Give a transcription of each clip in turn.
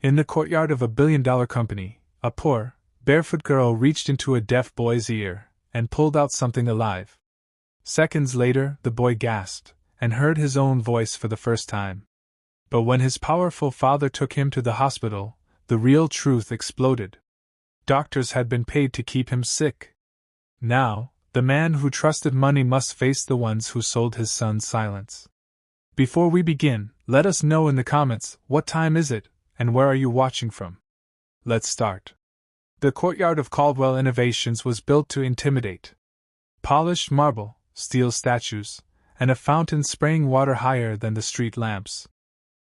In the courtyard of a billion-dollar company, a poor, barefoot girl reached into a deaf boy's ear and pulled out something alive. Seconds later, the boy gasped and heard his own voice for the first time. But when his powerful father took him to the hospital, the real truth exploded. Doctors had been paid to keep him sick. Now, the man who trusted money must face the ones who sold his son's silence. Before we begin, let us know in the comments, what time is it, and where are you watching from? Let's start. The courtyard of Caldwell Innovations was built to intimidate. Polished marble, steel statues, and a fountain spraying water higher than the street lamps.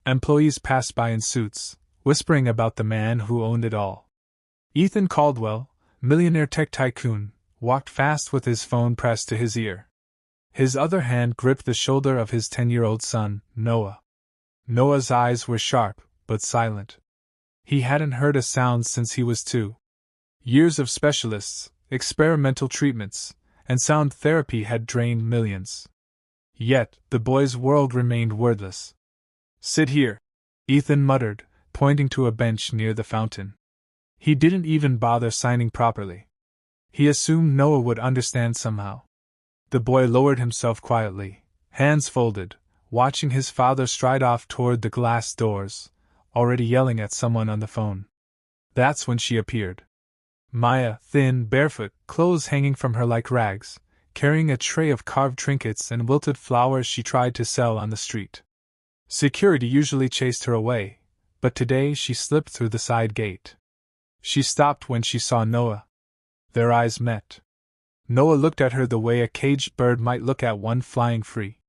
Employees passed by in suits, whispering about the man who owned it all. Ethan Caldwell, millionaire tech tycoon, walked fast with his phone pressed to his ear. His other hand gripped the shoulder of his 10-year-old son, Noah. Noah's eyes were sharp, but silent. He hadn't heard a sound since he was 2. Years of specialists, experimental treatments, and sound therapy had drained millions. Yet, the boy's world remained wordless. "Sit here," Ethan muttered, pointing to a bench near the fountain. He didn't even bother signing properly. He assumed Noah would understand somehow. The boy lowered himself quietly, hands folded, watching his father stride off toward the glass doors, already yelling at someone on the phone. That's when she appeared. Maya, thin, barefoot, clothes hanging from her like rags, carrying a tray of carved trinkets and wilted flowers she tried to sell on the street. Security usually chased her away, but today she slipped through the side gate. She stopped when she saw Noah. Their eyes met. Noah looked at her the way a caged bird might look at one flying free.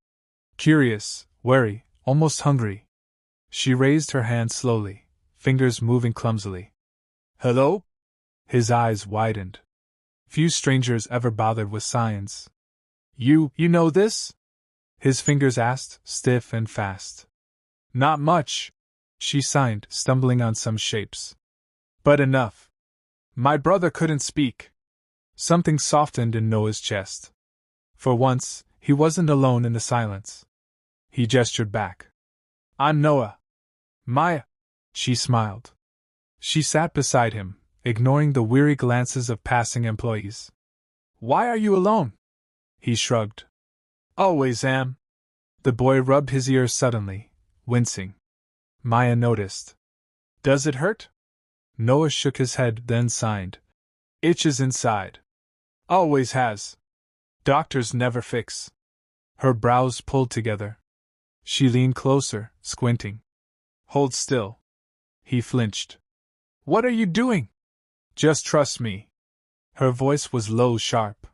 Curious, wary, almost hungry. She raised her hand slowly, fingers moving clumsily. "Hello?" His eyes widened. Few strangers ever bothered with signs. You know this?" His fingers asked, stiff and fast. "Not much," she signed, stumbling on some shapes. "But enough. My brother couldn't speak." Something softened in Noah's chest. For once, he wasn't alone in the silence. He gestured back. "I'm Noah." "Maya." She smiled. She sat beside him, ignoring the weary glances of passing employees. "Why are you alone?" He shrugged. "Always am." The boy rubbed his ears suddenly, wincing. Maya noticed. "Does it hurt?" Noah shook his head, then signed. "Itches inside. Always has. Doctors never fix." Her brows pulled together. She leaned closer, squinting. "Hold still." He flinched. "What are you doing?" "Just trust me." Her voice was low, sharp.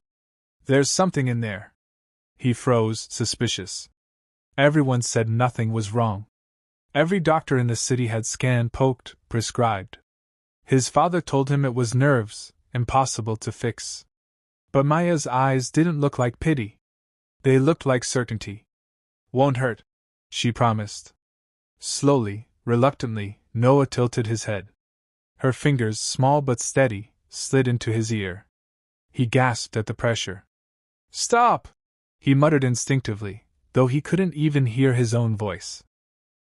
"There's something in there." He froze, suspicious. Everyone said nothing was wrong. Every doctor in the city had scanned, poked, prescribed. His father told him it was nerves, impossible to fix. But Maya's eyes didn't look like pity. They looked like certainty. "Won't hurt," she promised. Slowly, reluctantly, Noah tilted his head. Her fingers, small but steady, slid into his ear. He gasped at the pressure. "Stop!" he muttered instinctively, though he couldn't even hear his own voice.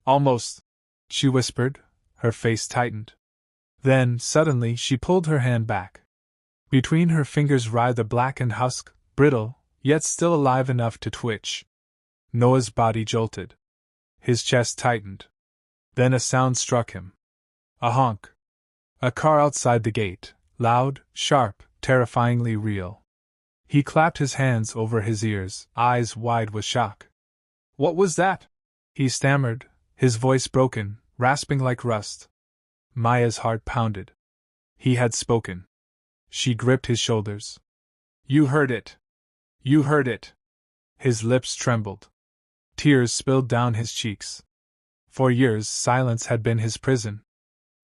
"Almost," she whispered, her face tightened. Then, suddenly, she pulled her hand back. Between her fingers writhed a blackened husk, brittle, yet still alive enough to twitch. Noah's body jolted. His chest tightened. Then a sound struck him. A honk. A car outside the gate, loud, sharp, terrifyingly real. He clapped his hands over his ears, eyes wide with shock. "What was that?" he stammered, his voice broken, rasping like rust. Maya's heart pounded. He had spoken. She gripped his shoulders. "You heard it. You heard it." His lips trembled. Tears spilled down his cheeks. For years, silence had been his prison.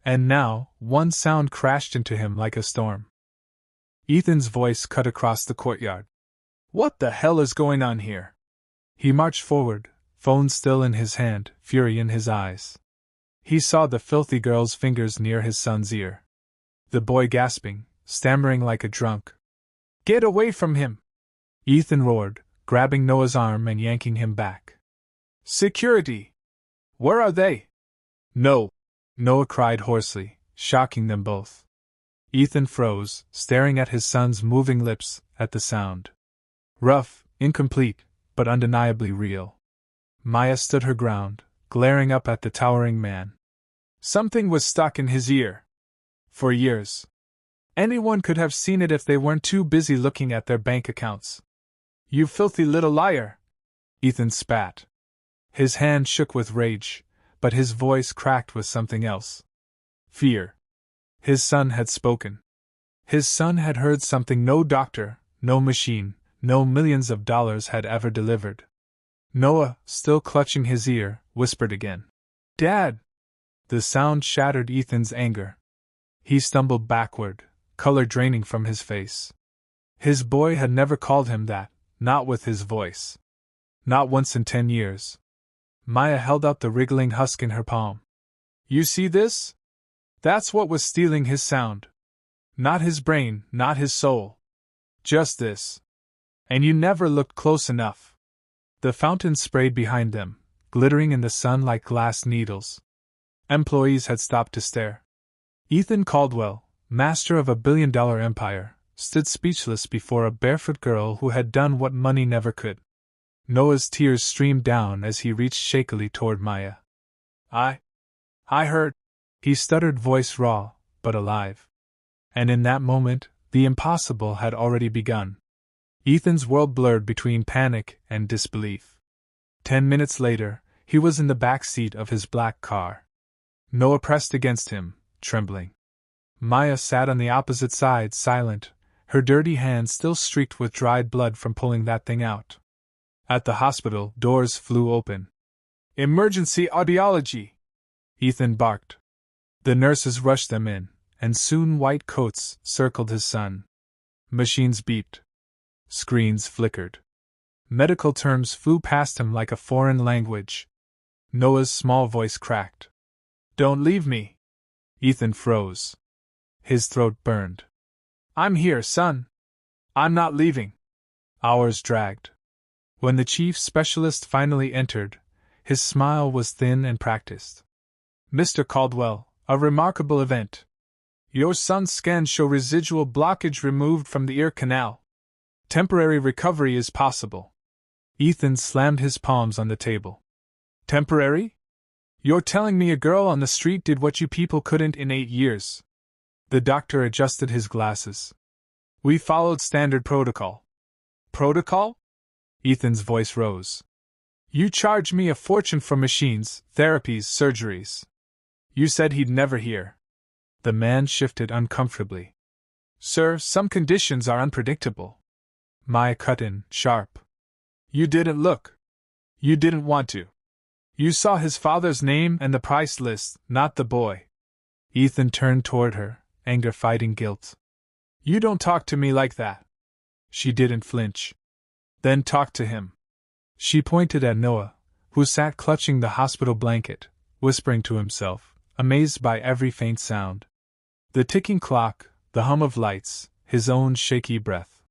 And now, one sound crashed into him like a storm. Ethan's voice cut across the courtyard. "What the hell is going on here?" He marched forward, phone still in his hand, fury in his eyes. He saw the filthy girl's fingers near his son's ear. The boy gasping, stammering like a drunk. "Get away from him!" Ethan roared, grabbing Noah's arm and yanking him back. "Security! Where are they?" "No!" Noah cried hoarsely, shocking them both. Ethan froze, staring at his son's moving lips at the sound. Rough, incomplete, but undeniably real. Maya stood her ground, glaring up at the towering man. Something was stuck in his ear. For years. Anyone could have seen it if they weren't too busy looking at their bank accounts. You filthy little liar! Ethan spat. His hand shook with rage, but his voice cracked with something else. Fear. His son had spoken. His son had heard something no doctor, no machine, no millions of dollars had ever delivered. Noah, still clutching his ear, whispered again. Dad! The sound shattered Ethan's anger. He stumbled backward, color draining from his face. His boy had never called him that, not with his voice. Not once in 10 years. Maya held out the wriggling husk in her palm. You see this? That's what was stealing his sound. Not his brain, not his soul. Just this. And you never looked close enough. The fountain sprayed behind them, glittering in the sun like glass needles. Employees had stopped to stare. Ethan Caldwell, master of a billion-dollar empire, stood speechless before a barefoot girl who had done what money never could. Noah's tears streamed down as he reached shakily toward Maya. I heard, he stuttered, voice raw, but alive. And in that moment, the impossible had already begun. Ethan's world blurred between panic and disbelief. 10 minutes later, he was in the back seat of his black car. Noah pressed against him, trembling. Maya sat on the opposite side, silent, her dirty hands still streaked with dried blood from pulling that thing out. At the hospital, doors flew open. Emergency audiology! Ethan barked. The nurses rushed them in, and soon white coats circled his son. Machines beeped. Screens flickered. Medical terms flew past him like a foreign language. Noah's small voice cracked. Don't leave me! Ethan froze. His throat burned. I'm here, son. I'm not leaving. Hours dragged. When the chief specialist finally entered, his smile was thin and practiced. Mr. Caldwell, a remarkable event. Your son's scans show residual blockage removed from the ear canal. Temporary recovery is possible. Ethan slammed his palms on the table. Temporary? You're telling me a girl on the street did what you people couldn't in 8 years? The doctor adjusted his glasses. We followed standard protocol. Protocol? Ethan's voice rose. You charged me a fortune for machines, therapies, surgeries. You said he'd never hear. The man shifted uncomfortably. Sir, some conditions are unpredictable. Maya cut in, sharp. You didn't look. You didn't want to. You saw his father's name and the price list, not the boy. Ethan turned toward her, anger fighting guilt. You don't talk to me like that. She didn't flinch. Then talk to him. She pointed at Noah, who sat clutching the hospital blanket, whispering to himself, amazed by every faint sound. The ticking clock, the hum of lights, his own shaky breath.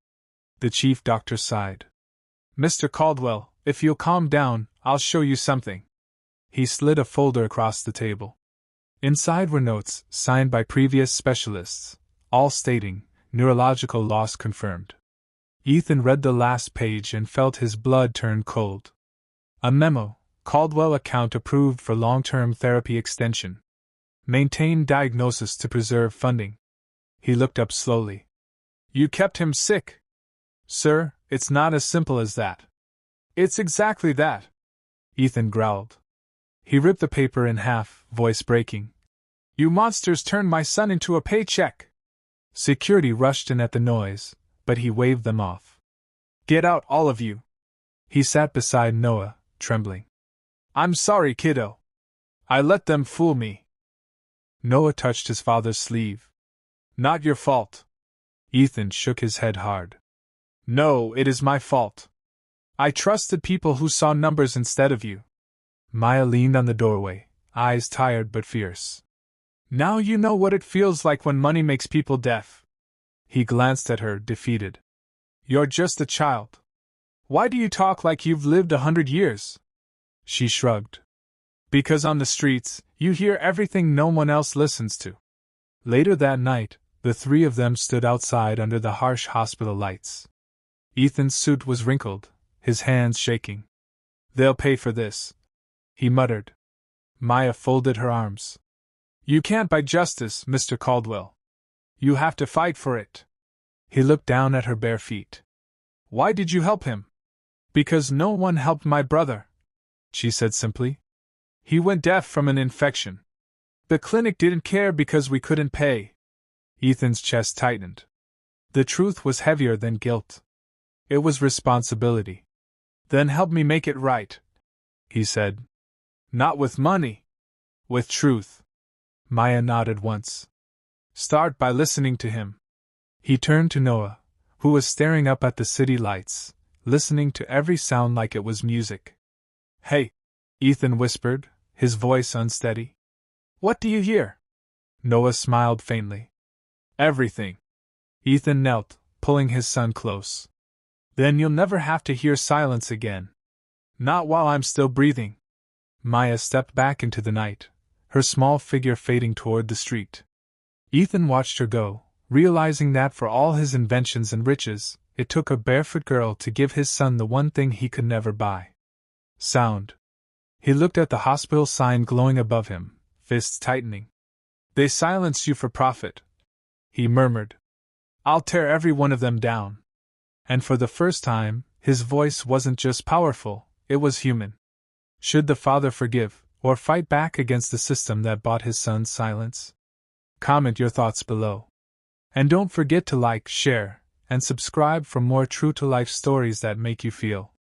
The chief doctor sighed. Mr. Caldwell, if you'll calm down, I'll show you something. He slid a folder across the table. Inside were notes, signed by previous specialists, all stating, neurological loss confirmed. Ethan read the last page and felt his blood turn cold. A memo, Caldwell account approved for long-term therapy extension. Maintain diagnosis to preserve funding. He looked up slowly. You kept him sick. Sir, it's not as simple as that. It's exactly that. Ethan growled. He ripped the paper in half, voice breaking. You monsters turned my son into a paycheck. Security rushed in at the noise, but he waved them off. Get out, all of you. He sat beside Noah, trembling. I'm sorry, kiddo. I let them fool me. Noah touched his father's sleeve. Not your fault. Ethan shook his head hard. No, it is my fault. I trusted people who saw numbers instead of you. Maya leaned on the doorway, eyes tired but fierce. Now you know what it feels like when money makes people deaf. He glanced at her, defeated. You're just a child. Why do you talk like you've lived 100 years? She shrugged. Because on the streets, you hear everything no one else listens to. Later that night, the three of them stood outside under the harsh hospital lights. Ethan's suit was wrinkled, his hands shaking. "They'll pay for this," he muttered. Maya folded her arms. "You can't buy justice, Mr. Caldwell. You have to fight for it." He looked down at her bare feet. "Why did you help him?" "Because no one helped my brother," she said simply. "He went deaf from an infection. The clinic didn't care because we couldn't pay." Ethan's chest tightened. The truth was heavier than guilt. It was responsibility. "Then help me make it right," he said. "Not with money. With truth." Maya nodded once. "Start by listening to him." He turned to Noah, who was staring up at the city lights, listening to every sound like it was music. "Hey," Ethan whispered, his voice unsteady. "What do you hear?" Noah smiled faintly. "Everything." Ethan knelt, pulling his son close. "Then you'll never have to hear silence again. Not while I'm still breathing." Maya stepped back into the night, her small figure fading toward the street. Ethan watched her go, realizing that for all his inventions and riches, it took a barefoot girl to give his son the one thing he could never buy: sound. He looked at the hospital sign glowing above him, fists tightening. "They silenced you for profit," he murmured. "I'll tear every one of them down." And for the first time, his voice wasn't just powerful, it was human. Should the father forgive, or fight back against the system that bought his son's silence? Comment your thoughts below. And don't forget to like, share, and subscribe for more true-to-life stories that make you feel